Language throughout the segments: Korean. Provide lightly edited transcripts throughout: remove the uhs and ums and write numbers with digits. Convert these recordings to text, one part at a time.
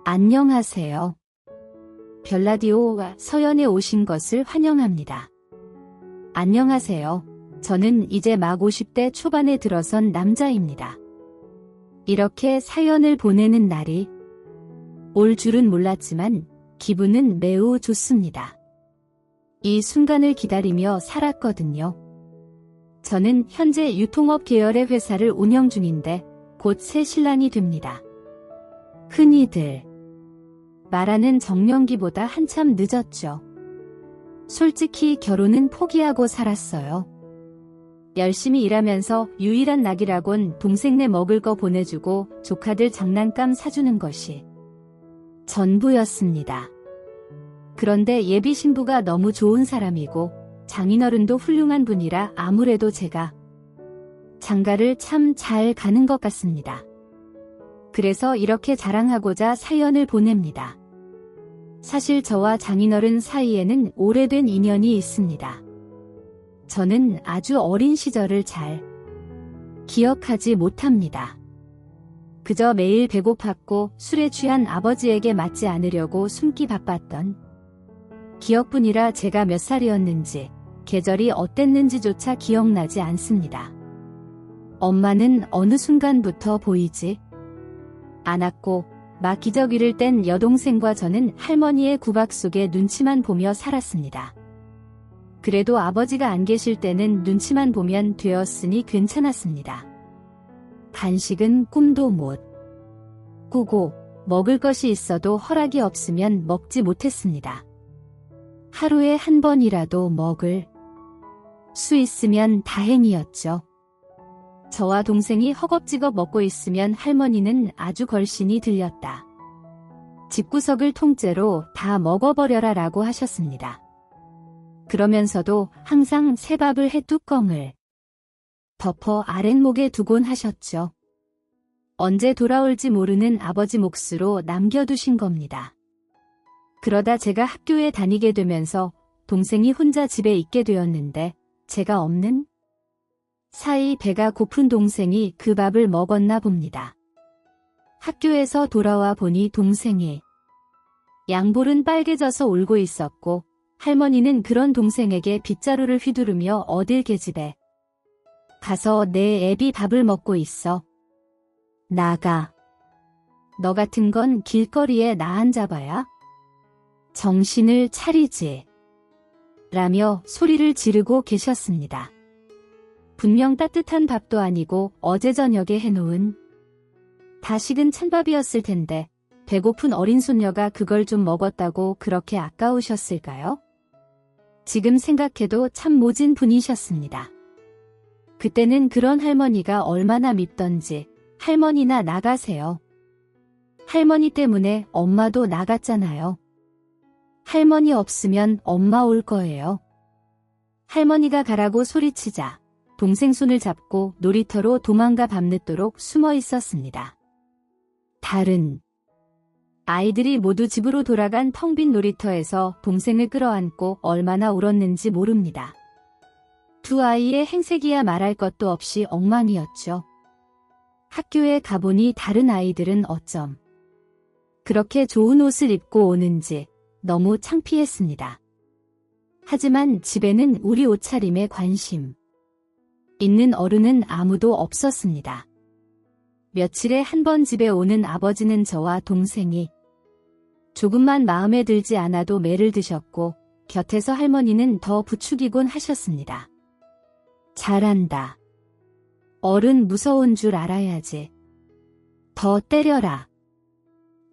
안녕하세요. 별라디오와 서연에 오신 것을 환영합니다. 안녕하세요. 저는 이제 막 50대 초반에 들어선 남자입니다. 이렇게 사연을 보내는 날이 올 줄은 몰랐지만 기분은 매우 좋습니다. 이 순간을 기다리며 살았거든요. 저는 현재 유통업 계열의 회사를 운영 중인데 곧 새 신랑이 됩니다. 흔히들 말하는 정년기보다 한참 늦었죠. 솔직히 결혼은 포기하고 살았어요. 열심히 일하면서 유일한 낙이라곤 동생네 먹을 거 보내주고 조카들 장난감 사주는 것이 전부였습니다. 그런데 예비 신부가 너무 좋은 사람이고 장인어른도 훌륭한 분이라 아무래도 제가 장가를 참 잘 가는 것 같습니다. 그래서 이렇게 자랑하고자 사연을 보냅니다. 사실 저와 장인어른 사이에는 오래된 인연이 있습니다. 저는 아주 어린 시절을 잘 기억하지 못합니다. 그저 매일 배고팠고 술에 취한 아버지에게 맞지 않으려고 숨기 바빴던 기억뿐이라 제가 몇 살이었는지 계절이 어땠는지조차 기억나지 않습니다. 엄마는 어느 순간부터 보이지 않았고 막 기저귀를 뗀 여동생과 저는 할머니의 구박 속에 눈치만 보며 살았습니다. 그래도 아버지가 안 계실 때는 눈치만 보면 되었으니 괜찮았습니다. 간식은 꿈도 못 꾸고 먹을 것이 있어도 허락이 없으면 먹지 못했습니다. 하루에 한 번이라도 먹을 수 있으면 다행이었죠. 저와 동생이 허겁지겁 먹고 있으면 할머니는 아주 걸신이 들렸다. 집구석을 통째로 다 먹어버려라 라고 하셨습니다. 그러면서도 항상 새밥을 해 뚜껑을 덮어 아랫목에 두곤 하셨죠. 언제 돌아올지 모르는 아버지 몫으로 남겨두신 겁니다. 그러다 제가 학교에 다니게 되면서 동생이 혼자 집에 있게 되었는데 제가 없는 사이 배가 고픈 동생이 그 밥을 먹었나 봅니다. 학교에서 돌아와 보니 동생이 양볼은 빨개져서 울고 있었고 할머니는 그런 동생에게 빗자루를 휘두르며 어딜 계집에 가서 내 애비 밥을 먹고 있어. 나가. 너 같은 건 길거리에 나 앉아봐야 정신을 차리지. 라며 소리를 지르고 계셨습니다. 분명 따뜻한 밥도 아니고 어제 저녁에 해놓은 다 식은 찬밥이었을 텐데 배고픈 어린 손녀가 그걸 좀 먹었다고 그렇게 아까우셨을까요? 지금 생각해도 참 모진 분이셨습니다. 그때는 그런 할머니가 얼마나 밉던지 할머니나 나가세요. 할머니 때문에 엄마도 나갔잖아요. 할머니 없으면 엄마 올 거예요. 할머니가 가라고 소리치자 동생 손을 잡고 놀이터로 도망가 밤늦도록 숨어 있었습니다. 다른 아이들이 모두 집으로 돌아간 텅 빈 놀이터에서 동생을 끌어안고 얼마나 울었는지 모릅니다. 두 아이의 행색이야 말할 것도 없이 엉망이었죠. 학교에 가보니 다른 아이들은 어쩜 그렇게 좋은 옷을 입고 오는지 너무 창피했습니다. 하지만 집에는 우리 옷차림에 관심 있는 어른은 아무도 없었습니다. 며칠에 한 번 집에 오는 아버지는 저와 동생이 조금만 마음에 들지 않아도 매를 드셨고 곁에서 할머니는 더 부추기곤 하셨습니다. 잘한다. 어른 무서운 줄 알아야지. 더 때려라.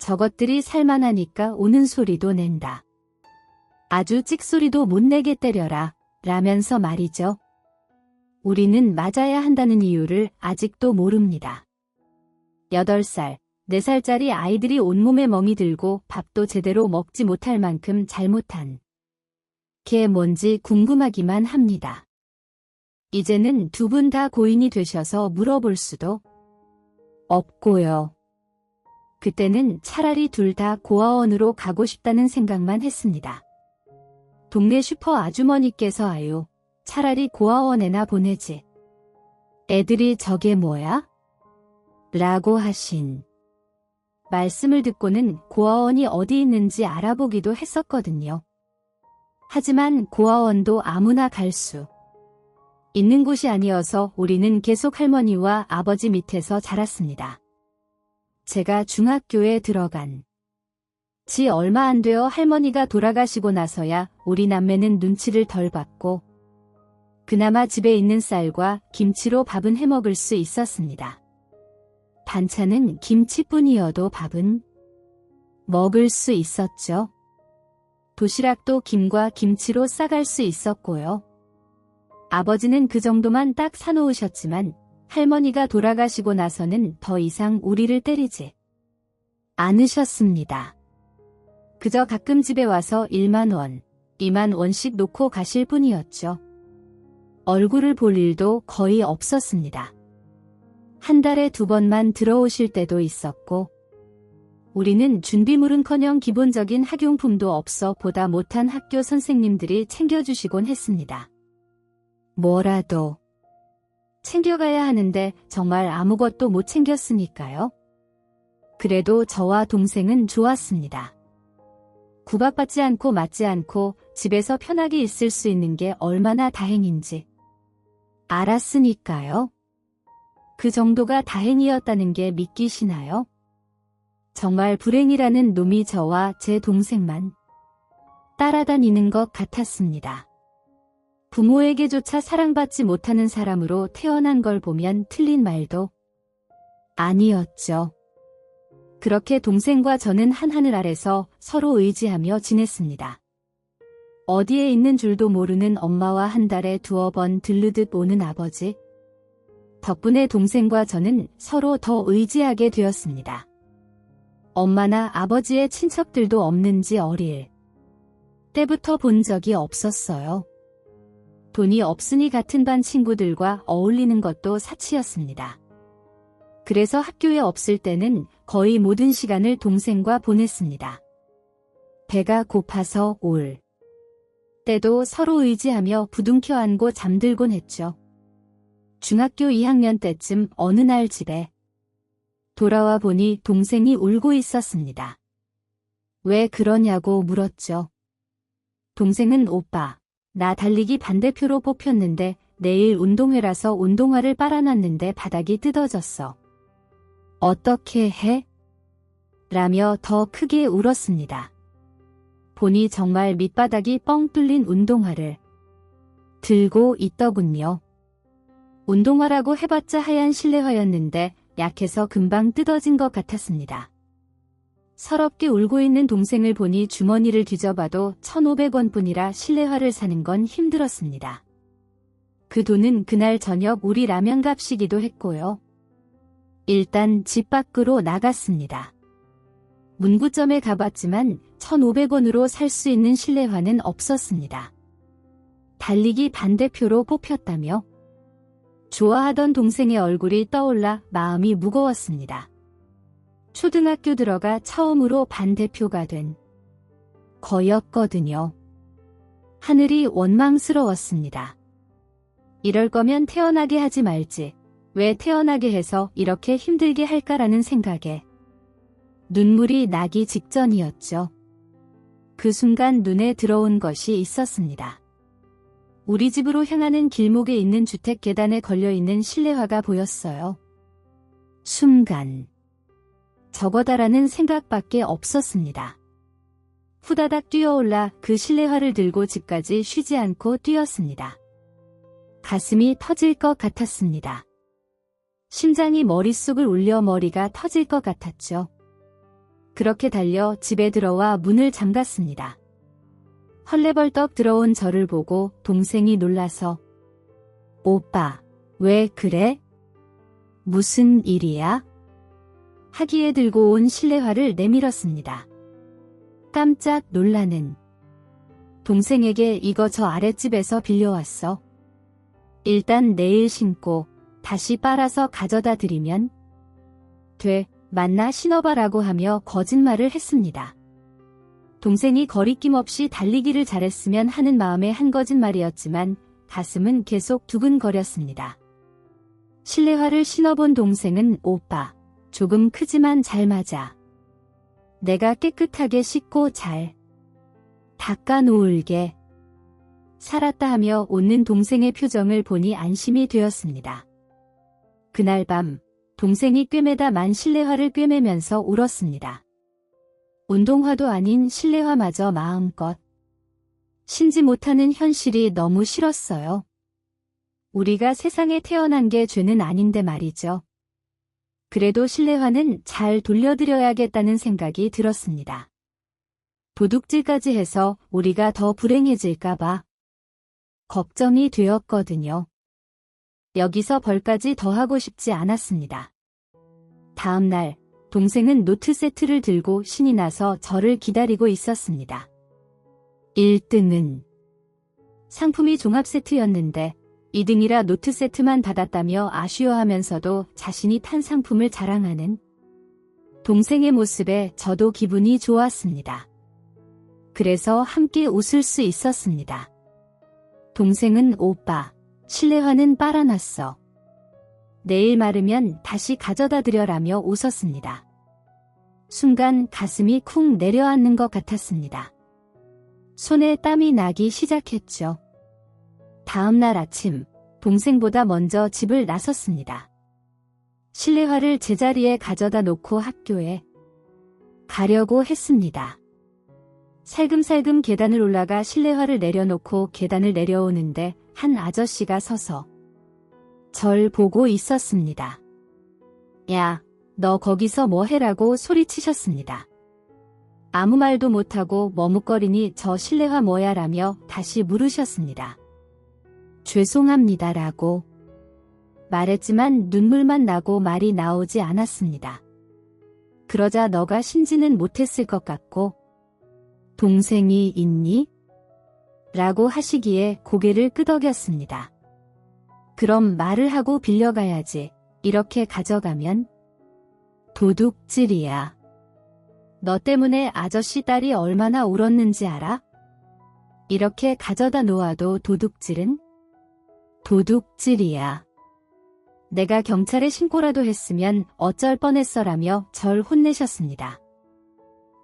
저것들이 살만하니까 우는 소리도 낸다. 아주 찍소리도 못 내게 때려라. 라면서 말이죠. 우리는 맞아야 한다는 이유를 아직도 모릅니다. 8살, 4살짜리 아이들이 온몸에 멍이 들고 밥도 제대로 먹지 못할 만큼 잘못한 게 뭔지 궁금하기만 합니다. 이제는 두 분 다 고인이 되셔서 물어볼 수도 없고요. 그때는 차라리 둘 다 고아원으로 가고 싶다는 생각만 했습니다. 동네 슈퍼 아주머니께서 아유, 차라리 고아원에나 보내지. 애들이 저게 뭐야? 라고 하신 말씀을 듣고는 고아원이 어디 있는지 알아보기도 했었거든요. 하지만 고아원도 아무나 갈 수 있는 곳이 아니어서 우리는 계속 할머니와 아버지 밑에서 자랐습니다. 제가 중학교에 들어간 지 얼마 안 되어 할머니가 돌아가시고 나서야 우리 남매는 눈치를 덜 받고 그나마 집에 있는 쌀과 김치로 밥은 해먹을 수 있었습니다. 반찬은 김치뿐이어도 밥은 먹을 수 있었죠. 도시락도 김과 김치로 싸갈 수 있었고요. 아버지는 그 정도만 딱 사놓으셨지만 할머니가 돌아가시고 나서는 더 이상 우리를 때리지 않으셨습니다. 그저 가끔 집에 와서 1만 원, 2만 원씩 놓고 가실 뿐이었죠. 얼굴을 볼 일도 거의 없었습니다. 한 달에 2번만 들어오실 때도 있었고 우리는 준비물은커녕 기본적인 학용품도 없어 보다 못한 학교 선생님들이 챙겨주시곤 했습니다. 뭐라도 챙겨가야 하는데 정말 아무것도 못 챙겼으니까요. 그래도 저와 동생은 좋았습니다. 구박받지 않고 맞지 않고 집에서 편하게 있을 수 있는 게 얼마나 다행인지 알았으니까요. 그 정도가 다행이었다는 게 믿기시나요? 정말 불행이라는 놈이 저와 제 동생만 따라다니는 것 같았습니다. 부모에게조차 사랑받지 못하는 사람으로 태어난 걸 보면 틀린 말도 아니었죠. 그렇게 동생과 저는 한 하늘 아래서 서로 의지하며 지냈습니다. 어디에 있는 줄도 모르는 엄마와 한 달에 2번 들르듯 오는 아버지. 덕분에 동생과 저는 서로 더 의지하게 되었습니다. 엄마나 아버지의 친척들도 없는지 어릴 때부터 본 적이 없었어요. 돈이 없으니 같은 반 친구들과 어울리는 것도 사치였습니다. 그래서 학교에 없을 때는 거의 모든 시간을 동생과 보냈습니다. 배가 고파서 올 때도 서로 의지하며 부둥켜 안고 잠들곤 했죠. 중학교 2학년 때쯤 어느 날 집에 돌아와 보니 동생이 울고 있었습니다. 왜 그러냐고 물었죠. 동생은 오빠, 나 달리기 반대표로 뽑혔는데 내일 운동회라서 운동화를 빨아놨는데 바닥이 뜯어졌어. 어떻게 해? 라며 더 크게 울었습니다. 보니 정말 밑바닥이 뻥 뚫린 운동화를 들고 있더군요. 운동화라고 해봤자 하얀 실내화였는데 약해서 금방 뜯어진 것 같았습니다. 서럽게 울고 있는 동생을 보니 주머니를 뒤져봐도 1,500원뿐이라 실내화를 사는 건 힘들었습니다. 그 돈은 그날 저녁 우리 라면 값이기도 했고요. 일단 집 밖으로 나갔습니다. 문구점에 가봤지만 1,500원으로 살 수 있는 실내화는 없었습니다. 달리기 반대표로 뽑혔다며? 좋아하던 동생의 얼굴이 떠올라 마음이 무거웠습니다. 초등학교 들어가 처음으로 반대표가 된 거였거든요. 하늘이 원망스러웠습니다. 이럴 거면 태어나게 하지 말지. 왜 태어나게 해서 이렇게 힘들게 할까라는 생각에 눈물이 나기 직전이었죠. 그 순간 눈에 들어온 것이 있었습니다. 우리 집으로 향하는 길목에 있는 주택 계단에 걸려있는 실내화가 보였어요. 순간 저거다라는 생각밖에 없었습니다. 후다닥 뛰어올라 그 실내화를 들고 집까지 쉬지 않고 뛰었습니다. 가슴이 터질 것 같았습니다. 심장이 머릿속을 울려 머리가 터질 것 같았죠. 그렇게 달려 집에 들어와 문을 잠갔습니다. 헐레벌떡 들어온 저를 보고 동생이 놀라서 오빠, 왜 그래? 무슨 일이야? 하기에 들고 온 실내화를 내밀었습니다. 깜짝 놀라는 동생에게 이거 저 아랫집에서 빌려왔어. 일단 내일 신고 다시 빨아서 가져다 드리면 돼. 만나 신어봐라고 하며 거짓말을 했습니다. 동생이 거리낌 없이 달리기를 잘했으면 하는 마음의 한 거짓말이었지만 가슴은 계속 두근거렸습니다. 실내화를 신어본 동생은 오빠, 조금 크지만 잘 맞아. 내가 깨끗하게 씻고 잘 닦아 놓을게. 살았다 하며 웃는 동생의 표정을 보니 안심이 되었습니다. 그날 밤 동생이 꿰매다 만 실내화를 꿰매면서 울었습니다. 운동화도 아닌 실내화마저 마음껏 신지 못하는 현실이 너무 싫었어요. 우리가 세상에 태어난 게 죄는 아닌데 말이죠. 그래도 실내화는 잘 돌려드려야겠다는 생각이 들었습니다. 도둑질까지 해서 우리가 더 불행해질까봐 걱정이 되었거든요. 여기서 벌까지 더 하고 싶지 않았습니다. 다음 날 동생은 노트 세트를 들고 신이 나서 저를 기다리고 있었습니다. 1등은 상품이 종합 세트였는데 2등이라 노트 세트만 받았다며 아쉬워하면서도 자신이 탄 상품을 자랑하는 동생의 모습에 저도 기분이 좋았습니다. 그래서 함께 웃을 수 있었습니다. 동생은 오빠, 실내화는 빨아놨어. 내일 마르면 다시 가져다 드려라며 웃었습니다. 순간 가슴이 쿵 내려앉는 것 같았습니다. 손에 땀이 나기 시작했죠. 다음 날 아침, 동생보다 먼저 집을 나섰습니다. 실내화를 제자리에 가져다 놓고 학교에 가려고 했습니다. 살금살금 계단을 올라가 실내화를 내려놓고 계단을 내려오는데 한 아저씨가 서서 절 보고 있었습니다. 야, 너 거기서 뭐 해라고 소리치셨습니다. 아무 말도 못하고 머뭇거리니 저 실내화 뭐야 라며 다시 물으셨습니다. 죄송합니다라고 말했지만 눈물만 나고 말이 나오지 않았습니다. 그러자 너가 신지는 못했을 것 같고 동생이 있니? 라고 하시기에 고개를 끄덕였습니다. 그럼 말을 하고 빌려가야지. 이렇게 가져가면 도둑질이야. 너 때문에 아저씨 딸이 얼마나 울었는지 알아? 이렇게 가져다 놓아도 도둑질은 도둑질이야. 내가 경찰에 신고라도 했으면 어쩔 뻔했어라며 절 혼내셨습니다.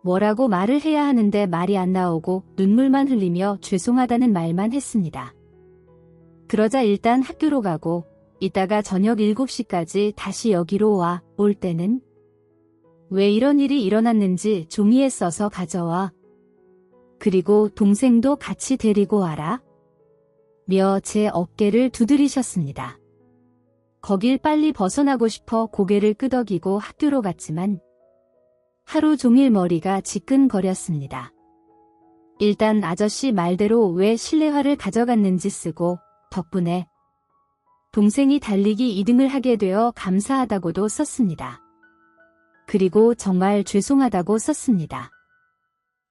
뭐라고 말을 해야 하는데 말이 안 나오고 눈물만 흘리며 죄송하다는 말만 했습니다. 그러자 일단 학교로 가고 이따가 저녁 7시까지 다시 여기로 와. 올 때는 왜 이런 일이 일어났는지 종이에 써서 가져와. 그리고 동생도 같이 데리고 와라. 며 제 어깨를 두드리셨습니다. 거길 빨리 벗어나고 싶어 고개를 끄덕이고 학교로 갔지만 하루 종일 머리가 지끈거렸습니다. 일단 아저씨 말대로 왜 실내화를 가져갔는지 쓰고 덕분에 동생이 달리기 2등을 하게 되어 감사하다고도 썼습니다. 그리고 정말 죄송하다고 썼습니다.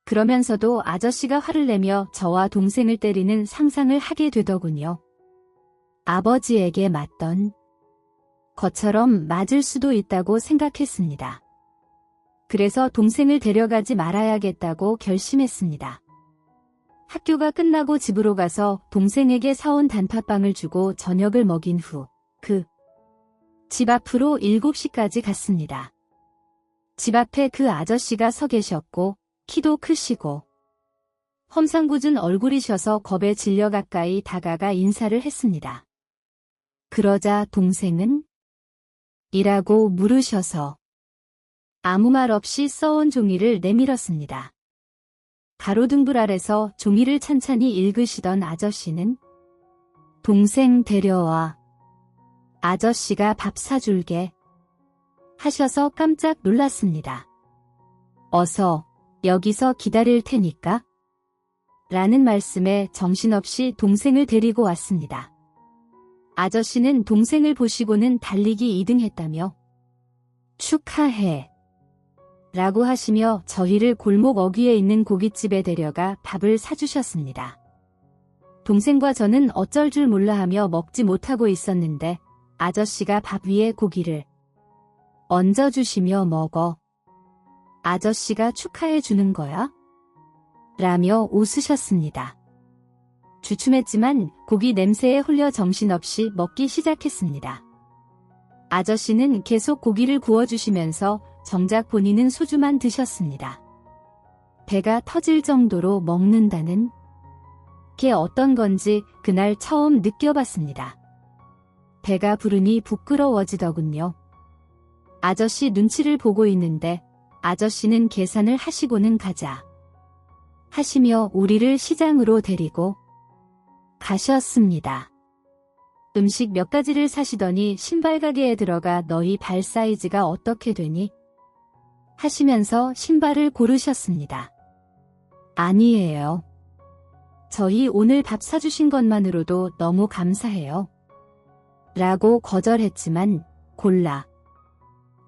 그러면서도 아저씨가 화를 내며 저와 동생을 때리는 상상을 하게 되더군요. 아버지에게 맞던 것처럼 맞을 수도 있다고 생각했습니다. 그래서 동생을 데려가지 말아야겠다고 결심했습니다. 학교가 끝나고 집으로 가서 동생에게 사온 단팥빵을 주고 저녁을 먹인 후 그 집 앞으로 7시까지 갔습니다. 집 앞에 그 아저씨가 서 계셨고 키도 크시고 험상궂은 얼굴이셔서 겁에 질려 가까이 다가가 인사를 했습니다. 그러자 동생은 이라고 물으셔서 아무 말 없이 써온 종이를 내밀었습니다. 가로등불 아래서 종이를 찬찬히 읽으시던 아저씨는 동생 데려와. 아저씨가 밥 사줄게. 하셔서 깜짝 놀랐습니다. 어서 여기서 기다릴 테니까. 라는 말씀에 정신없이 동생을 데리고 왔습니다. 아저씨는 동생을 보시고는 달리기 2등 했다며 축하해. 라고 하시며 저희를 골목 어귀에 있는 고깃집에 데려가 밥을 사주셨습니다. 동생과 저는 어쩔 줄 몰라 하며 먹지 못하고 있었는데 아저씨가 밥 위에 고기를 얹어주시며 먹어. 아저씨가 축하해 주는 거야? 라며 웃으셨습니다. 주춤했지만 고기 냄새에 홀려 정신없이 먹기 시작했습니다. 아저씨는 계속 고기를 구워주시면서 정작 본인은 소주만 드셨습니다. 배가 터질 정도로 먹는다는 게 어떤 건지 그날 처음 느껴봤습니다. 배가 부르니 부끄러워지더군요. 아저씨 눈치를 보고 있는데 아저씨는 계산을 하시고는 가자 하시며 우리를 시장으로 데리고 가셨습니다. 음식 몇 가지를 사시더니 신발 가게에 들어가 너희 발 사이즈가 어떻게 되니? 하시면서 신발을 고르셨습니다. 아니에요. 저희 오늘 밥 사주신 것만으로도 너무 감사해요. 라고 거절했지만 골라.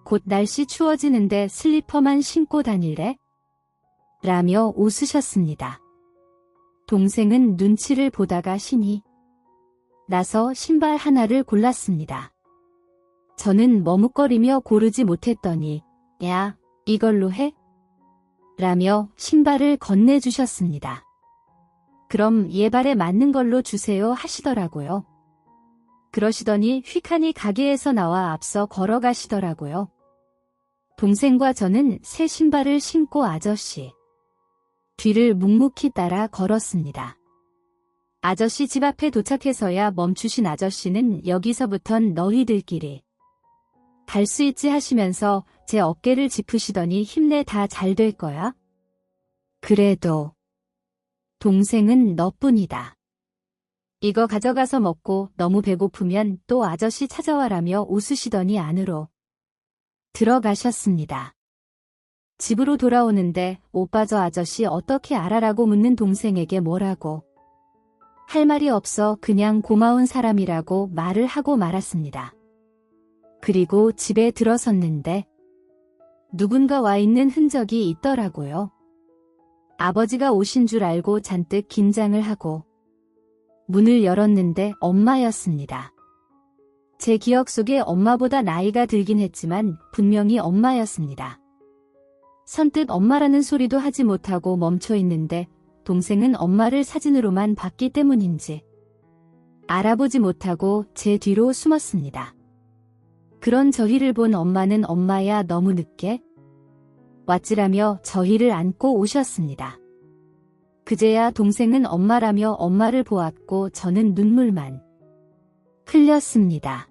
곧 날씨 추워지는데 슬리퍼만 신고 다닐래? 라며 웃으셨습니다. 동생은 눈치를 보다가 신이 나서 신발 하나를 골랐습니다. 저는 머뭇거리며 고르지 못했더니 야, 이걸로 해? 라며 신발을 건네주셨습니다. 그럼 얘 발에 맞는 걸로 주세요 하시더라고요. 그러시더니 휙하니 가게에서 나와 앞서 걸어가시더라고요. 동생과 저는 새 신발을 신고 아저씨 뒤를 묵묵히 따라 걸었습니다. 아저씨 집 앞에 도착해서야 멈추신 아저씨는 여기서부턴 너희들끼리 갈 수 있지 하시면서 제 어깨를 짚으시더니 힘내 다 잘 될 거야. 그래도 동생은 너뿐이다. 이거 가져가서 먹고 너무 배고프면 또 아저씨 찾아와라며 웃으시더니 안으로 들어가셨습니다. 집으로 돌아오는데 오빠 저 아저씨 어떻게 알아라고 묻는 동생에게 뭐라고 할 말이 없어 그냥 고마운 사람이라고 말을 하고 말았습니다. 그리고 집에 들어섰는데 누군가 와 있는 흔적이 있더라고요. 아버지가 오신 줄 알고 잔뜩 긴장을 하고 문을 열었는데 엄마였습니다. 제 기억 속에 엄마보다 나이가 들긴 했지만 분명히 엄마였습니다. 선뜻 엄마라는 소리도 하지 못하고 멈춰 있는데 동생은 엄마를 사진으로만 봤기 때문인지 알아보지 못하고 제 뒤로 숨었습니다. 그런 저희를 본 엄마는 엄마야 너무 늦게 왔지라며 저희를 안고 오셨습니다. 그제야 동생은 엄마라며 엄마를 보았고 저는 눈물만 흘렸습니다.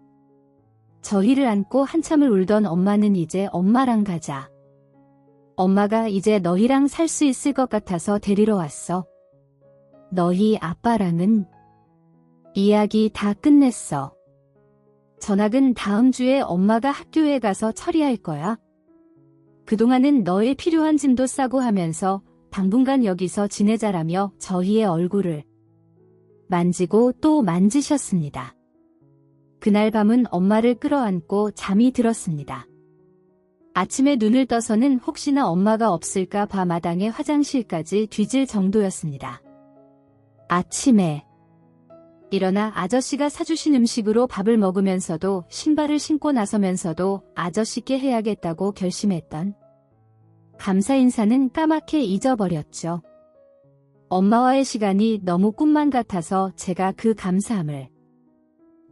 저희를 안고 한참을 울던 엄마는 이제 엄마랑 가자. 엄마가 이제 너희랑 살 수 있을 것 같아서 데리러 왔어. 너희 아빠랑은 이야기 다 끝냈어. 전학은 다음 주에 엄마가 학교에 가서 처리할 거야. 그동안은 너의 필요한 짐도 싸고 하면서 당분간 여기서 지내자라며 저희의 얼굴을 만지고 또 만지셨습니다. 그날 밤은 엄마를 끌어안고 잠이 들었습니다. 아침에 눈을 떠서는 혹시나 엄마가 없을까 밤마당에 화장실까지 뒤질 정도였습니다. 아침에 일어나 아저씨가 사주신 음식으로 밥을 먹으면서도 신발을 신고 나서면서도 아저씨께 해야겠다고 결심했던 감사 인사는 까맣게 잊어버렸죠. 엄마와의 시간이 너무 꿈만 같아서 제가 그 감사함을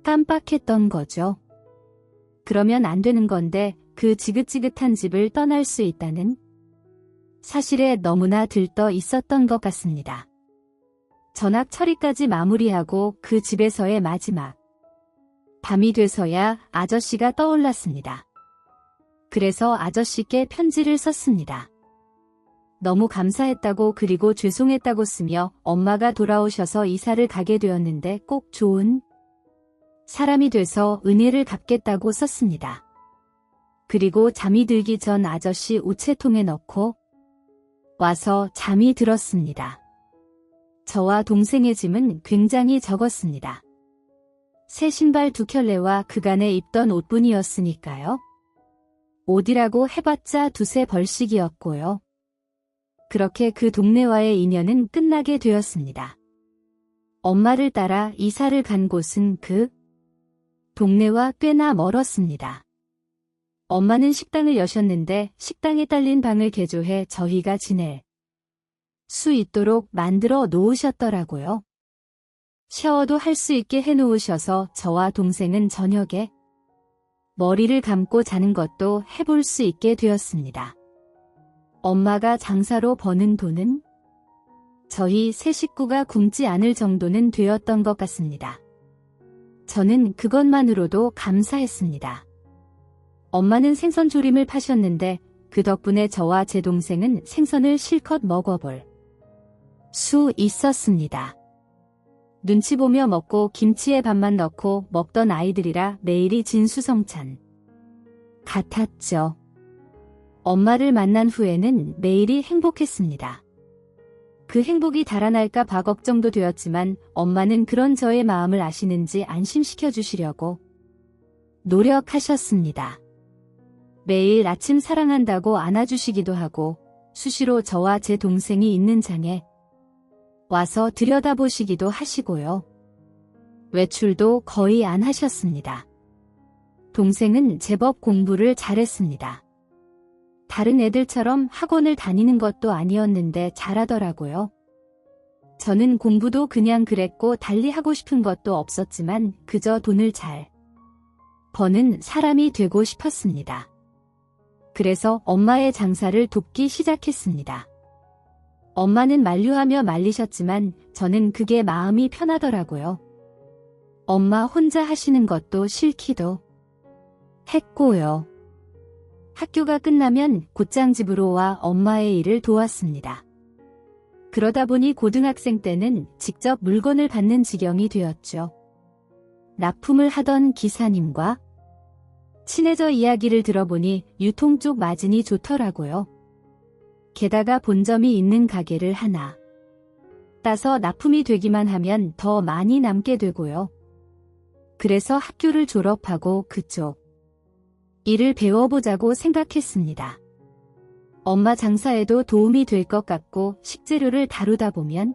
깜빡했던 거죠. 그러면 안 되는 건데 그 지긋지긋한 집을 떠날 수 있다는 사실에 너무나 들떠 있었던 것 같습니다. 전학 처리까지 마무리하고 그 집에서의 마지막 밤이 돼서야 아저씨가 떠올랐습니다. 그래서 아저씨께 편지를 썼습니다. 너무 감사했다고 그리고 죄송했다고 쓰며 엄마가 돌아오셔서 이사를 가게 되었는데 꼭 좋은 사람이 돼서 은혜를 갚겠다고 썼습니다. 그리고 잠이 들기 전 아저씨 우체통에 넣고 와서 잠이 들었습니다. 저와 동생의 짐은 굉장히 적었습니다. 새 신발 2켤레와 그간에 입던 옷뿐이었으니까요. 옷이라고 해봤자 2-3벌씩이었고요. 그렇게 그 동네와의 인연은 끝나게 되었습니다. 엄마를 따라 이사를 간 곳은 그 동네와 꽤나 멀었습니다. 엄마는 식당을 여셨는데 식당에 딸린 방을 개조해 저희가 지낼 수 있도록 만들어 놓으셨더라고요. 샤워도 할 수 있게 해놓으셔서 저와 동생은 저녁에 머리를 감고 자는 것도 해볼 수 있게 되었습니다. 엄마가 장사로 버는 돈은 저희 세 식구가 굶지 않을 정도는 되었던 것 같습니다. 저는 그것만으로도 감사했습니다. 엄마는 생선 조림을 파셨는데 그 덕분에 저와 제 동생은 생선을 실컷 먹어볼 수 있었습니다. 눈치 보며 먹고 김치에 밥만 넣고 먹던 아이들이라 매일이 진수성찬 같았죠. 엄마를 만난 후에는 매일이 행복했습니다. 그 행복이 달아날까 봐 걱정도 되었지만 엄마는 그런 저의 마음을 아시는지 안심시켜 주시려고 노력하셨습니다. 매일 아침 사랑한다고 안아주시기도 하고 수시로 저와 제 동생이 있는 장에 와서 들여다보시기도 하시고요. 외출도 거의 안 하셨습니다. 동생은 제법 공부를 잘했습니다. 다른 애들처럼 학원을 다니는 것도 아니었는데 잘하더라고요. 저는 공부도 그냥 그랬고 달리 하고 싶은 것도 없었지만 그저 돈을 잘 버는 사람이 되고 싶었습니다. 그래서 엄마의 장사를 돕기 시작했습니다. 엄마는 만류하며 말리셨지만 저는 그게 마음이 편하더라고요. 엄마 혼자 하시는 것도 싫기도 했고요. 학교가 끝나면 곧장 집으로 와 엄마의 일을 도왔습니다. 그러다 보니 고등학생 때는 직접 물건을 받는 지경이 되었죠. 납품을 하던 기사님과 친해져 이야기를 들어보니 유통 쪽 마진이 좋더라고요. 게다가 본점이 있는 가게를 하나 따서 납품이 되기만 하면 더 많이 남게 되고요. 그래서 학교를 졸업하고 그쪽 일을 배워보자고 생각했습니다. 엄마 장사에도 도움이 될 것 같고 식재료를 다루다 보면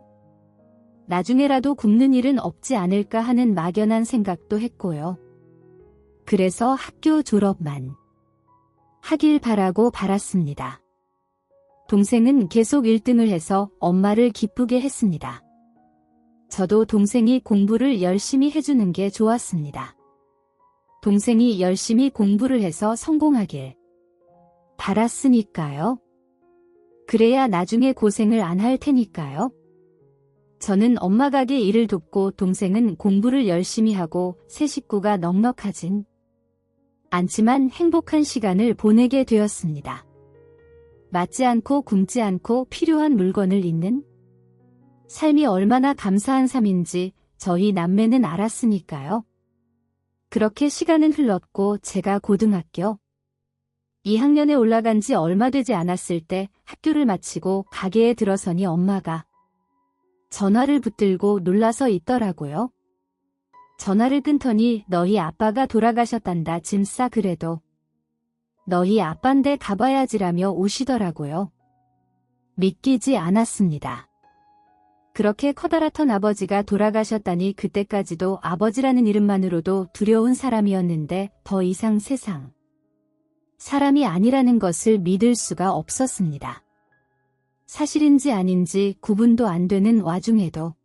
나중에라도 굶는 일은 없지 않을까 하는 막연한 생각도 했고요. 그래서 학교 졸업만 하길 바라고 바랐습니다. 동생은 계속 1등을 해서 엄마를 기쁘게 했습니다. 저도 동생이 공부를 열심히 해주는 게 좋았습니다. 동생이 열심히 공부를 해서 성공하길 바랐으니까요. 그래야 나중에 고생을 안 할 테니까요. 저는 엄마 가게 일을 돕고 동생은 공부를 열심히 하고 세 식구가 넉넉하진 않지만 행복한 시간을 보내게 되었습니다. 맞지 않고 굶지 않고 필요한 물건을 잇는 삶이 얼마나 감사한 삶인지 저희 남매는 알았으니까요. 그렇게 시간은 흘렀고 제가 고등학교 2학년에 올라간 지 얼마 되지 않았을 때 학교를 마치고 가게에 들어서니 엄마가 전화를 붙들고 놀라서 있더라고요. 전화를 끊더니 너희 아빠가 돌아가셨단다. 짐 싸. 그래도 너희 아빤데 가봐야지라며 오시더라고요. 믿기지 않았습니다. 그렇게 커다랗던 아버지가 돌아가셨다니 그때까지도 아버지라는 이름만으로도 두려운 사람이었는데 더 이상 세상 사람이 아니라는 것을 믿을 수가 없었습니다. 사실인지 아닌지 구분도 안 되는 와중에도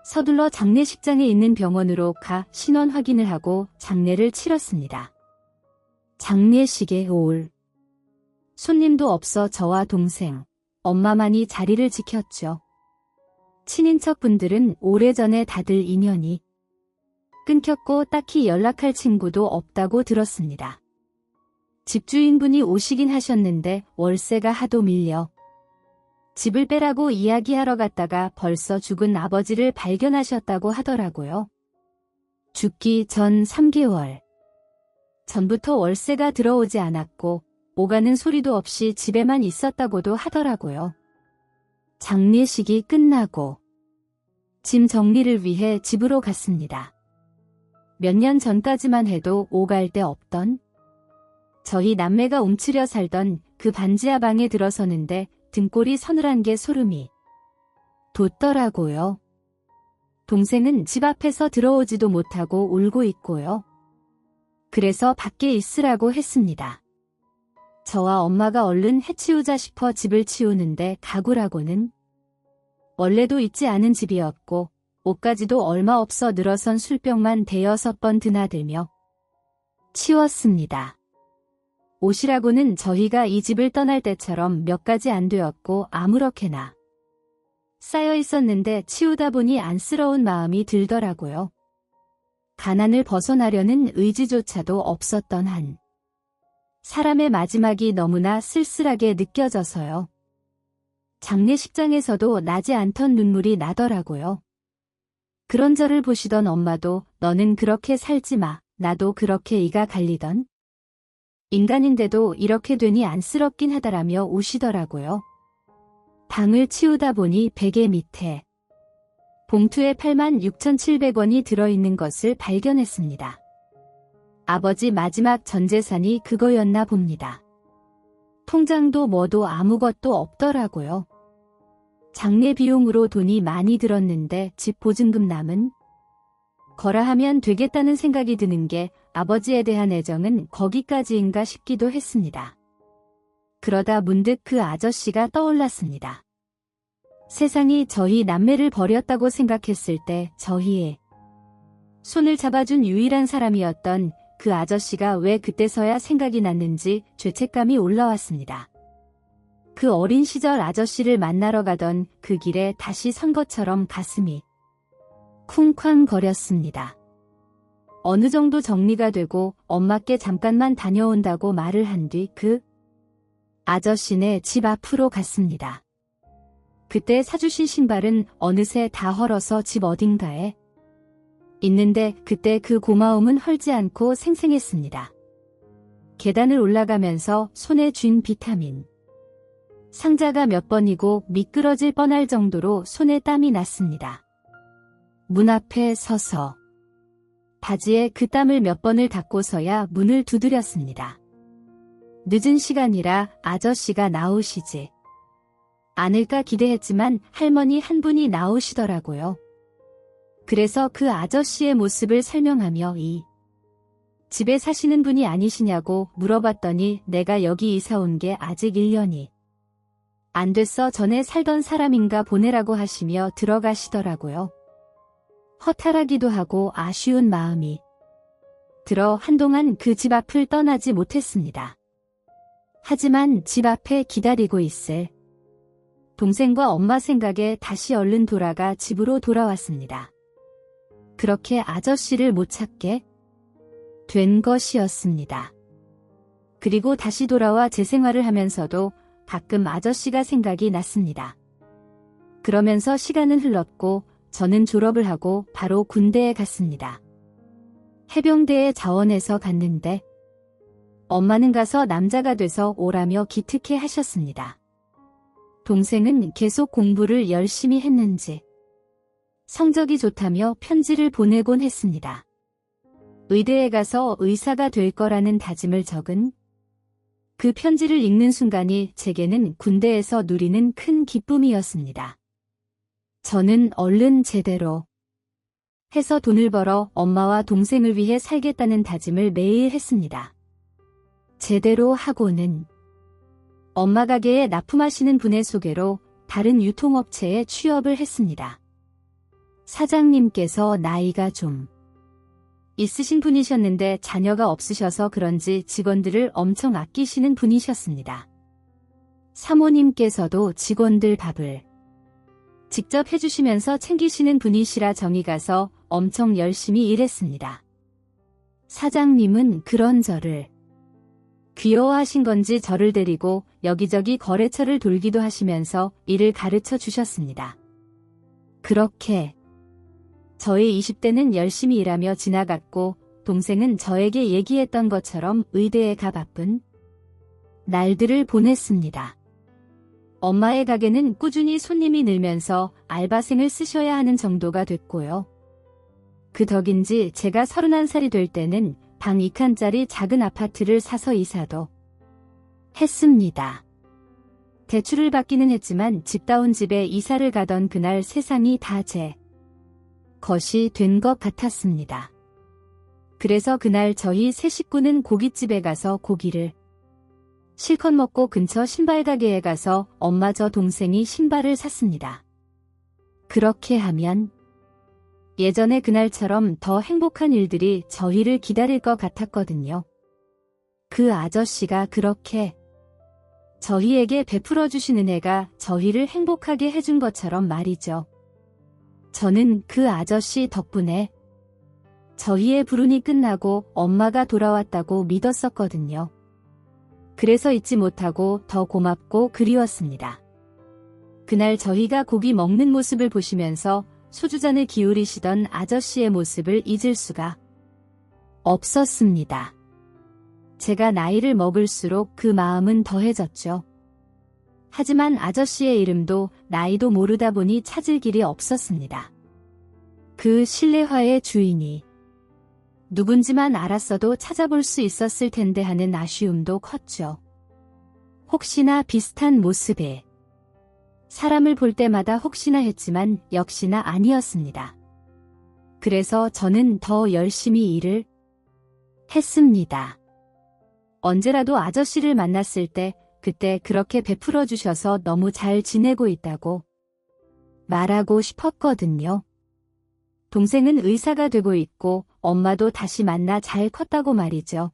서둘러 장례식장에 있는 병원으로 가 신원 확인을 하고 장례를 치렀습니다. 장례식에 올 손님도 없어 저와 동생, 엄마만이 자리를 지켰죠. 친인척분들은 오래전에 다들 인연이 끊겼고 딱히 연락할 친구도 없다고 들었습니다. 집주인분이 오시긴 하셨는데 월세가 하도 밀려 집을 빼라고 이야기하러 갔다가 벌써 죽은 아버지를 발견하셨다고 하더라고요. 죽기 전 3개월 전부터 월세가 들어오지 않았고 오가는 소리도 없이 집에만 있었다고도 하더라고요. 장례식이 끝나고 짐 정리를 위해 집으로 갔습니다. 몇 년 전까지만 해도 오갈 데 없던 저희 남매가 움츠려 살던 그 반지하 방에 들어서는데 등골이 서늘한 게 소름이 돋더라고요. 동생은 집 앞에서 들어오지도 못하고 울고 있고요. 그래서 밖에 있으라고 했습니다. 저와 엄마가 얼른 해치우자 싶어 집을 치우는데 가구라고는 원래도 있지 않은 집이었고 옷가지도 얼마 없어 늘어선 술병만 대여섯 번 드나들며 치웠습니다. 옷이라고는 저희가 이 집을 떠날 때처럼 몇 가지 안 되었고 아무렇게나 쌓여 있었는데 치우다 보니 안쓰러운 마음이 들더라고요. 가난을 벗어나려는 의지조차도 없었던 한 사람의 마지막이 너무나 쓸쓸하게 느껴져서요. 장례식장에서도 나지 않던 눈물이 나더라고요. 그런 저를 보시던 엄마도 너는 그렇게 살지 마. 나도 그렇게 이가 갈리던 인간인데도 이렇게 되니 안쓰럽긴 하다라며 우시더라고요. 방을 치우다 보니 베개 밑에 봉투에 86,700원이 들어있는 것을 발견했습니다. 아버지 마지막 전재산이 그거였나 봅니다. 통장도 뭐도 아무것도 없더라고요. 장례 비용으로 돈이 많이 들었는데 집 보증금 남은 거라 하면 되겠다는 생각이 드는 게 아버지에 대한 애정은 거기까지인가 싶기도 했습니다. 그러다 문득 그 아저씨가 떠올랐습니다. 세상이 저희 남매를 버렸다고 생각했을 때 저희의 손을 잡아준 유일한 사람이었던 그 아저씨가 왜 그때서야 생각이 났는지 죄책감이 올라왔습니다. 그 어린 시절 아저씨를 만나러 가던 그 길에 다시 선 것처럼 가슴이 쿵쾅거렸습니다. 어느 정도 정리가 되고 엄마께 잠깐만 다녀온다고 말을 한 뒤 그 아저씨네 집 앞으로 갔습니다. 그때 사주신 신발은 어느새 다 헐어서 집 어딘가에 있는데 그때 그 고마움은 헐지 않고 생생했습니다. 계단을 올라가면서 손에 쥔 비타민 상자가 몇 번이고 미끄러질 뻔할 정도로 손에 땀이 났습니다. 문 앞에 서서 바지에 그 땀을 몇 번을 닦고서야 문을 두드렸습니다. 늦은 시간이라 아저씨가 나오시지 않을까 기대했지만 할머니 한 분이 나오시더라고요. 그래서 그 아저씨의 모습을 설명하며 이 집에 사시는 분이 아니시냐고 물어봤더니 내가 여기 이사 온 게 아직 1년이 안 됐어 전에 살던 사람인가 보내라고 하시며 들어가시더라고요. 허탈하기도 하고 아쉬운 마음이 들어 한동안 그 집 앞을 떠나지 못했습니다. 하지만 집 앞에 기다리고 있을 동생과 엄마 생각에 다시 얼른 돌아가 집으로 돌아왔습니다. 그렇게 아저씨를 못 찾게 된 것이었습니다. 그리고 다시 돌아와 제 생활을 하면서도 가끔 아저씨가 생각이 났습니다. 그러면서 시간은 흘렀고 저는 졸업을 하고 바로 군대에 갔습니다. 해병대에 자원해서 갔는데 엄마는 가서 남자가 돼서 오라며 기특해 하셨습니다. 동생은 계속 공부를 열심히 했는지 성적이 좋다며 편지를 보내곤 했습니다. 의대에 가서 의사가 될 거라는 다짐을 적은 그 편지를 읽는 순간이 제게는 군대에서 누리는 큰 기쁨이었습니다. 저는 얼른 제대로 해서 돈을 벌어 엄마와 동생을 위해 살겠다는 다짐을 매일 했습니다. 제대로 하고는 엄마 가게에 납품하시는 분의 소개로 다른 유통업체에 취업을 했습니다. 사장님께서 나이가 좀 있으신 분이셨는데 자녀가 없으셔서 그런지 직원들을 엄청 아끼시는 분이셨습니다. 사모님께서도 직원들 밥을 직접 해주시면서 챙기시는 분이시라 정이 가서 엄청 열심히 일했습니다. 사장님은 그런 저를 귀여워하신 건지 저를 데리고 여기저기 거래처를 돌기도 하시면서 일을 가르쳐 주셨습니다. 그렇게 저의 20대는 열심히 일하며 지나갔고 동생은 저에게 얘기했던 것처럼 의대에 가 바쁜 날들을 보냈습니다. 엄마의 가게는 꾸준히 손님이 늘면서 알바생을 쓰셔야 하는 정도가 됐고요. 그 덕인지 제가 31살이 될 때는 방 2칸짜리 작은 아파트를 사서 이사도 했습니다. 대출을 받기는 했지만 집다운 집에 이사를 가던 그날 세상이 다 제 것이 된 것 같았습니다. 그래서 그날 저희 세 식구는 고깃집에 가서 고기를 실컷 먹고 근처 신발 가게에 가서 엄마 저 동생이 신발을 샀습니다. 그렇게 하면 예전의 그날처럼 더 행복한 일들이 저희를 기다릴 것 같았거든요. 그 아저씨가 그렇게 저희에게 베풀어 주신 은혜가 저희를 행복하게 해준 것처럼 말이죠. 저는 그 아저씨 덕분에 저희의 불운이 끝나고 엄마가 돌아왔다고 믿었었거든요. 그래서 잊지 못하고 더 고맙고 그리웠습니다. 그날 저희가 고기 먹는 모습을 보시면서 소주잔을 기울이시던 아저씨의 모습을 잊을 수가 없었습니다. 제가 나이를 먹을수록 그 마음은 더해졌죠. 하지만 아저씨의 이름도 나이도 모르다 보니 찾을 길이 없었습니다. 그 실내화의 주인이 누군지만 알았어도 찾아볼 수 있었을 텐데 하는 아쉬움도 컸죠. 혹시나 비슷한 모습에 사람을 볼 때마다 혹시나 했지만 역시나 아니었습니다. 그래서 저는 더 열심히 일을 했습니다. 언제라도 아저씨를 만났을 때 그때 그렇게 베풀어 주셔서 너무 잘 지내고 있다고 말하고 싶었거든요. 동생은 의사가 되고 있고 엄마도 다시 만나 잘 컸다고 말이죠.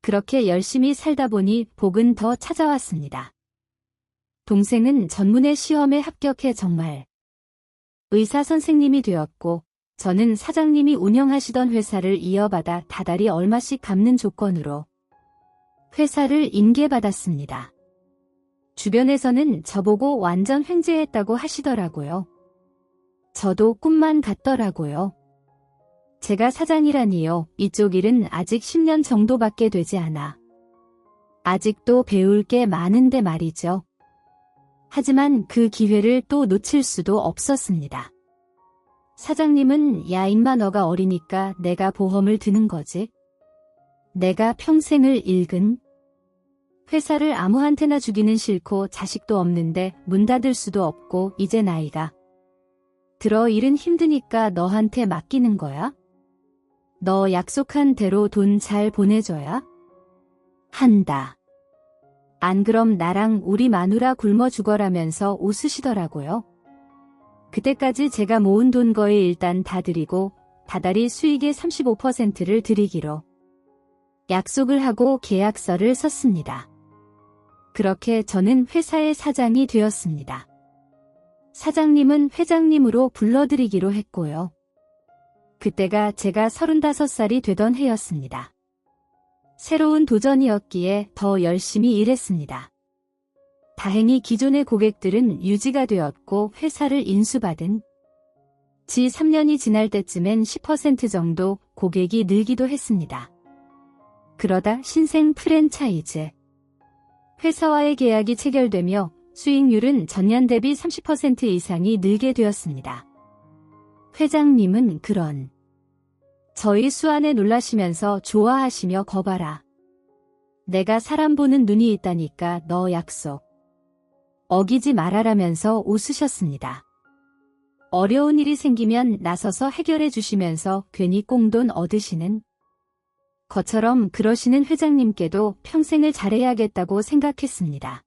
그렇게 열심히 살다 보니 복은 더 찾아왔습니다. 동생은 전문의 시험에 합격해 정말 의사 선생님이 되었고 저는 사장님이 운영하시던 회사를 이어받아 다달이 얼마씩 갚는 조건으로 회사를 인계받았습니다. 주변에서는 저보고 완전 횡재했다고 하시더라고요. 저도 꿈만 같더라고요. 제가 사장이라니요. 이쪽 일은 아직 10년 정도밖에 되지 않아. 아직도 배울 게 많은데 말이죠. 하지만 그 기회를 또 놓칠 수도 없었습니다. 사장님은 야 임마 너가 어리니까 내가 보험을 드는 거지. 내가 평생을 읽은 회사를 아무한테나 주기는 싫고 자식도 없는데 문 닫을 수도 없고 이제 나이가 들어 일은 힘드니까 너한테 맡기는 거야? 너 약속한 대로 돈 잘 보내줘야 한다. 안 그럼 나랑 우리 마누라 굶어 죽어라면서 웃으시더라고요. 그때까지 제가 모은 돈 거의 일단 다 드리고 다달이 수익의 35%를 드리기로 약속을 하고 계약서를 썼습니다. 그렇게 저는 회사의 사장이 되었습니다. 사장님은 회장님으로 불러드리기로 했고요. 그때가 제가 35살이 되던 해였습니다. 새로운 도전이었기에 더 열심히 일했습니다. 다행히 기존의 고객들은 유지가 되었고 회사를 인수받은 지 3년이 지날 때쯤엔 10% 정도 고객이 늘기도 했습니다. 그러다 신생 프랜차이즈 회사와의 계약이 체결되며 수익률은 전년 대비 30% 이상이 늘게 되었습니다. 회장님은 그런 저희 수완에 놀라시면서 좋아하시며 거봐라. 내가 사람 보는 눈이 있다니까 너 약속 어기지 말아라면서 웃으셨습니다. 어려운 일이 생기면 나서서 해결해 주시면서 괜히 꽁돈 얻으시는 것처럼 그러시는 회장님께도 평생을 잘해야겠다고 생각했습니다.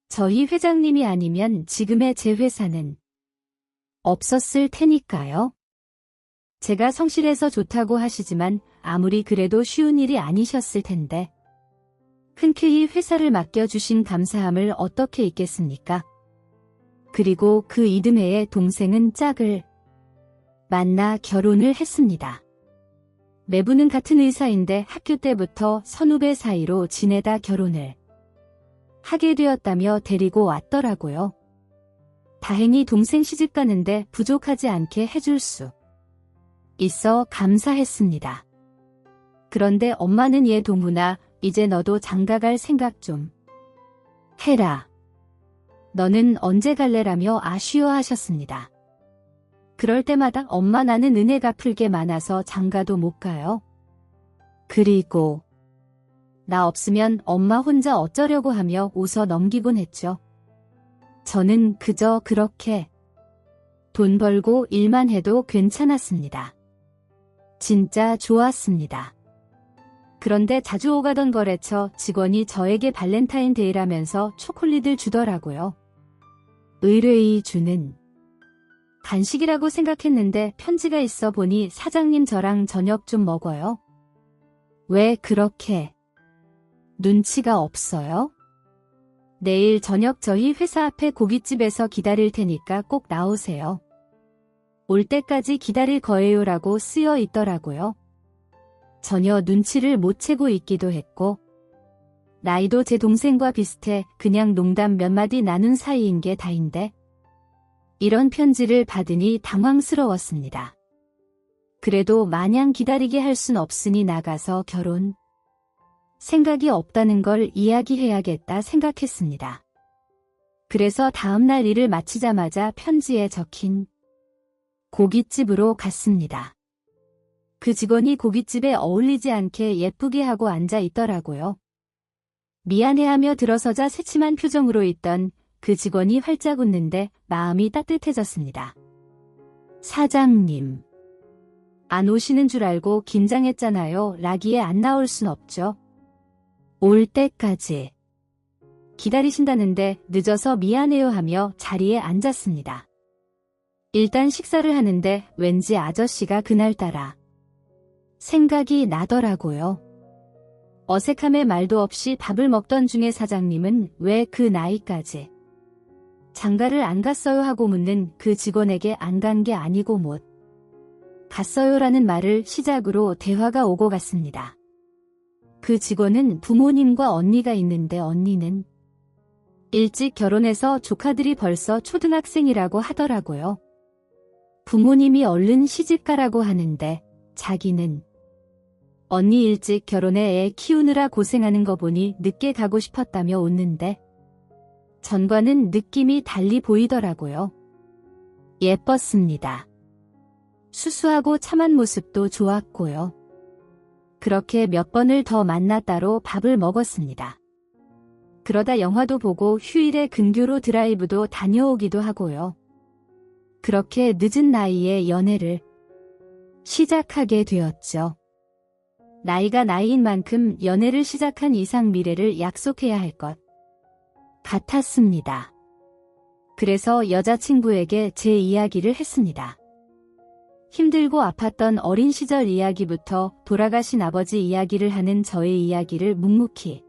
저희 회장님이 아니면 지금의 제 회사는 없었을 테니까요. 제가 성실해서 좋다고 하시지만 아무리 그래도 쉬운 일이 아니셨을 텐데 흔쾌히 회사를 맡겨주신 감사함을 어떻게 잊겠습니까? 그리고 그 이듬해에 동생은 짝을 만나 결혼을 했습니다. 매부는 같은 의사인데 학교 때부터 선후배 사이로 지내다 결혼을 하게 되었다며 데리고 왔더라고요. 다행히 동생 시집 가는데 부족하지 않게 해줄 수 있어 감사했습니다. 그런데 엄마는 얘 동훈아 이제 너도 장가갈 생각 좀 해라. 너는 언제 갈래라며 아쉬워하셨습니다. 그럴 때마다 엄마 나는 은혜 갚을 게 많아서 장가도 못 가요. 그리고 나 없으면 엄마 혼자 어쩌려고 하며 웃어 넘기곤 했죠. 저는 그저 그렇게 돈 벌고 일만 해도 괜찮았습니다. 진짜 좋았습니다. 그런데 자주 오가던 거래처 직원이 저에게 발렌타인데이라면서 초콜릿을 주더라고요. 의뢰의 주는 간식이라고 생각했는데 편지가 있어 보니 사장님 저랑 저녁 좀 먹어요. 왜 그렇게 눈치가 없어요? 내일 저녁 저희 회사 앞에 고깃집에서 기다릴 테니까 꼭 나오세요. 올 때까지 기다릴 거예요라고 쓰여 있더라고요. 전혀 눈치를 못 채고 있기도 했고 나이도 제 동생과 비슷해 그냥 농담 몇 마디 나눈 사이인 게 다인데 이런 편지를 받으니 당황스러웠습니다. 그래도 마냥 기다리게 할 순 없으니 나가서 결혼 생각이 없다는 걸 이야기해야겠다 생각했습니다. 그래서 다음날 일을 마치자마자 편지에 적힌 고깃집으로 갔습니다. 그 직원이 고깃집에 어울리지 않게 예쁘게 하고 앉아 있더라고요. 미안해하며 들어서자 새침한 표정으로 있던 그 직원이 활짝 웃는데 마음이 따뜻해졌습니다. 사장님, 안 오시는 줄 알고 긴장했잖아요. 라기에 안 나올 순 없죠. 올 때까지 기다리신다는데 늦어서 미안해요 하며 자리에 앉았습니다. 일단 식사를 하는데 왠지 아저씨가 그날따라 생각이 나더라고요. 어색함에 말도 없이 밥을 먹던 중에 사장님은 왜 그 나이까지 장가를 안 갔어요 하고 묻는 그 직원에게 안 간 게 아니고 못 갔어요라는 말을 시작으로 대화가 오고 갔습니다. 그 직원은 부모님과 언니가 있는데 언니는 일찍 결혼해서 조카들이 벌써 초등학생이라고 하더라고요. 부모님이 얼른 시집가라고 하는데 자기는 언니 일찍 결혼해 애 키우느라 고생하는 거 보니 늦게 가고 싶었다며 웃는데 전과는 느낌이 달리 보이더라고요. 예뻤습니다. 수수하고 참한 모습도 좋았고요. 그렇게 몇 번을 더 만나 따로 밥을 먹었습니다. 그러다 영화도 보고 휴일에 근교로 드라이브도 다녀오기도 하고요. 그렇게 늦은 나이에 연애를 시작하게 되었죠. 나이가 나이인 만큼 연애를 시작한 이상 미래를 약속해야 할 것 같았습니다. 그래서 여자친구에게 제 이야기를 했습니다. 힘들고 아팠던 어린 시절 이야기부터 돌아가신 아버지 이야기를 하는 저의 이야기를 묵묵히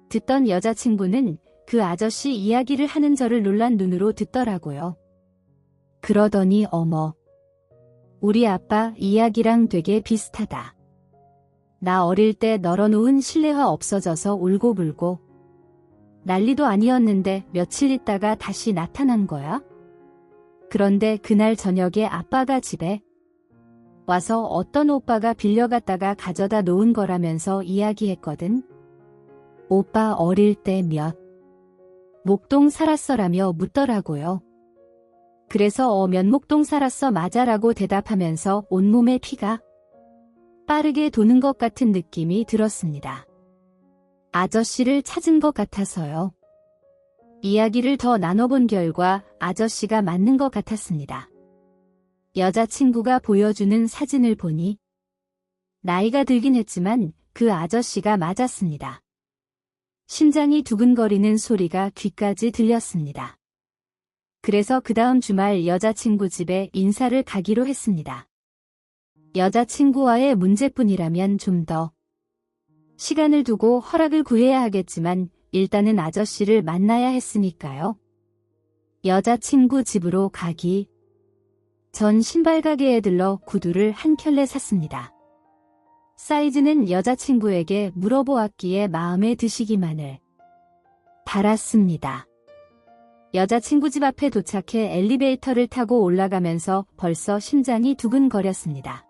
듣던 여자친구는 그 아저씨 이야기를 하는 저를 놀란 눈으로 듣더라고요. 그러더니 어머, 우리 아빠 이야기랑 되게 비슷하다. 나 어릴 때 널어놓은 실내화 없어져서 울고불고 난리도 아니었는데 며칠 있다가 다시 나타난 거야? 그런데 그날 저녁에 아빠가 집에 와서 어떤 오빠가 빌려갔다가 가져다 놓은 거라면서 이야기했거든. 오빠 어릴 때 몇 목동 살았어라며 묻더라고요. 그래서 몇 목동 살았어 맞아라고 대답하면서 온몸에 피가 빠르게 도는 것 같은 느낌이 들었습니다. 아저씨를 찾은 것 같아서요. 이야기를 더 나눠본 결과 아저씨가 맞는 것 같았습니다. 여자친구가 보여주는 사진을 보니 나이가 들긴 했지만 그 아저씨가 맞았습니다. 심장이 두근거리는 소리가 귀까지 들렸습니다. 그래서 그 다음 주말 여자친구 집에 인사를 가기로 했습니다. 여자친구와의 문제뿐이라면 좀 더 시간을 두고 허락을 구해야 하겠지만 일단은 아저씨를 만나야 했으니까요. 여자친구 집으로 가기 전 신발 가게에 들러 구두를 한 켤레 샀습니다. 사이즈는 여자친구에게 물어보았기에 마음에 드시기만을 바랐습니다. 여자친구 집 앞에 도착해 엘리베이터를 타고 올라가면서 벌써 심장이 두근거렸습니다.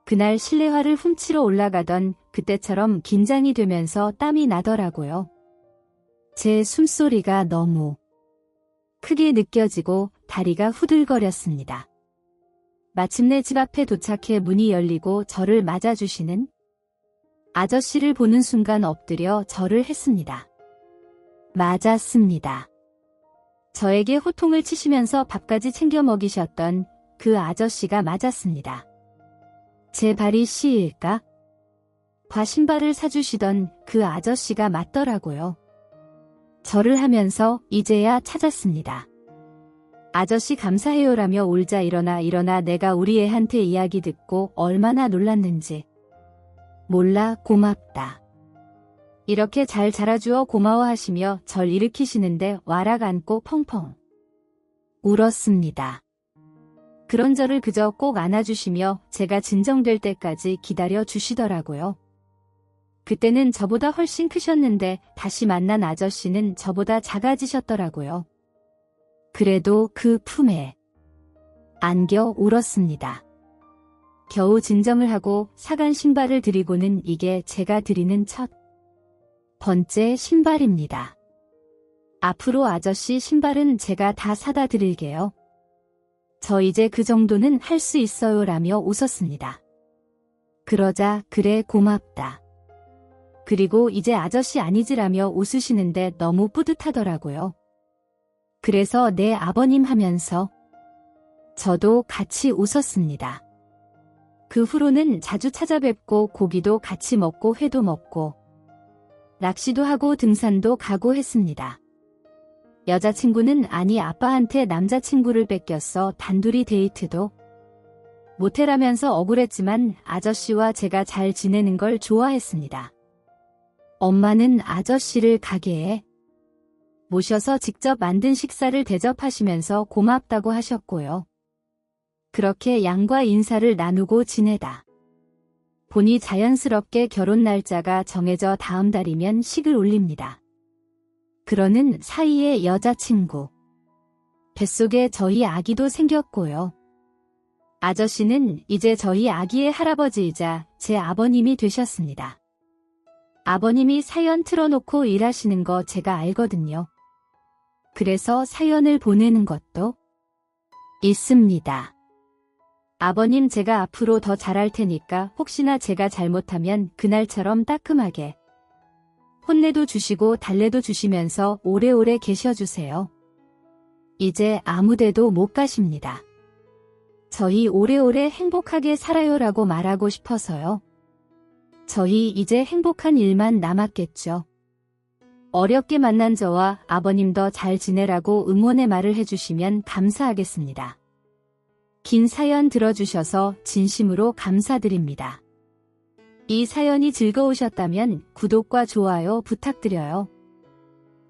그날 실내화를 훔치러 올라가던 그때처럼 긴장이 되면서 땀이 나더라고요. 제 숨소리가 너무 크게 느껴지고 다리가 후들거렸습니다. 마침내 집 앞에 도착해 문이 열리고 저를 맞아주시는 아저씨를 보는 순간 엎드려 절을 했습니다. 맞았습니다. 저에게 호통을 치시면서 밥까지 챙겨 먹이셨던 그 아저씨가 맞았습니다. 제 발이 씨일까? 신발을 사주시던 그 아저씨가 맞더라고요. 절을 하면서 이제야 찾았습니다. 아저씨 감사해요라며 울자 일어나 내가 우리 애한테 이야기 듣고 얼마나 놀랐는지. 몰라 고맙다. 이렇게 잘 자라주어 고마워하시며 절 일으키시는데 와락 안고 펑펑 울었습니다. 그런 저를 그저 꼭 안아주시며 제가 진정될 때까지 기다려 주시더라고요. 그때는 저보다 훨씬 크셨는데 다시 만난 아저씨는 저보다 작아지셨더라고요. 그래도 그 품에 안겨 울었습니다. 겨우 진정을 하고 사간 신발을 드리고는 이게 제가 드리는 첫 번째 신발입니다. 앞으로 아저씨 신발은 제가 다 사다 드릴게요. 저 이제 그 정도는 할 수 있어요 라며 웃었습니다. 그러자 그래 고맙다. 그리고 이제 아저씨 아니지라며 웃으시는데 너무 뿌듯하더라고요. 그래서 내 아버님 하면서 저도 같이 웃었습니다. 그 후로는 자주 찾아뵙고 고기도 같이 먹고 회도 먹고 낚시도 하고 등산도 가고 했습니다. 여자친구는 아니 아빠한테 남자친구를 뺏겼어 단둘이 데이트도 모텔하면서 억울했지만 아저씨와 제가 잘 지내는 걸 좋아했습니다. 엄마는 아저씨를 가게에 모셔서 직접 만든 식사를 대접하시면서 고맙다고 하셨고요. 그렇게 양과 인사를 나누고 지내다 보니 자연스럽게 결혼 날짜가 정해져 다음 달이면 식을 올립니다. 그러는 사이에 여자친구 뱃속에 저희 아기도 생겼고요. 아저씨는 이제 저희 아기의 할아버지이자 제 아버님이 되셨습니다. 아버님이 사연 틀어놓고 일하시는 거 제가 알거든요. 그래서 사연을 보내는 것도 있습니다. 아버님 제가 앞으로 더 잘할 테니까 혹시나 제가 잘못하면 그날처럼 따끔하게 혼내도 주시고 달래도 주시면서 오래오래 계셔주세요. 이제 아무데도 못 가십니다. 저희 오래오래 행복하게 살아요라고 말하고 싶어서요. 저희 이제 행복한 일만 남았겠죠. 어렵게 만난 저와 아버님 더 잘 지내라고 응원의 말을 해주시면 감사하겠습니다. 긴 사연 들어주셔서 진심으로 감사드립니다. 이 사연이 즐거우셨다면 구독과 좋아요 부탁드려요.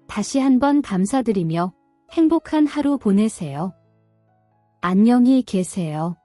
다시 한번 감사드리며 행복한 하루 보내세요. 안녕히 계세요.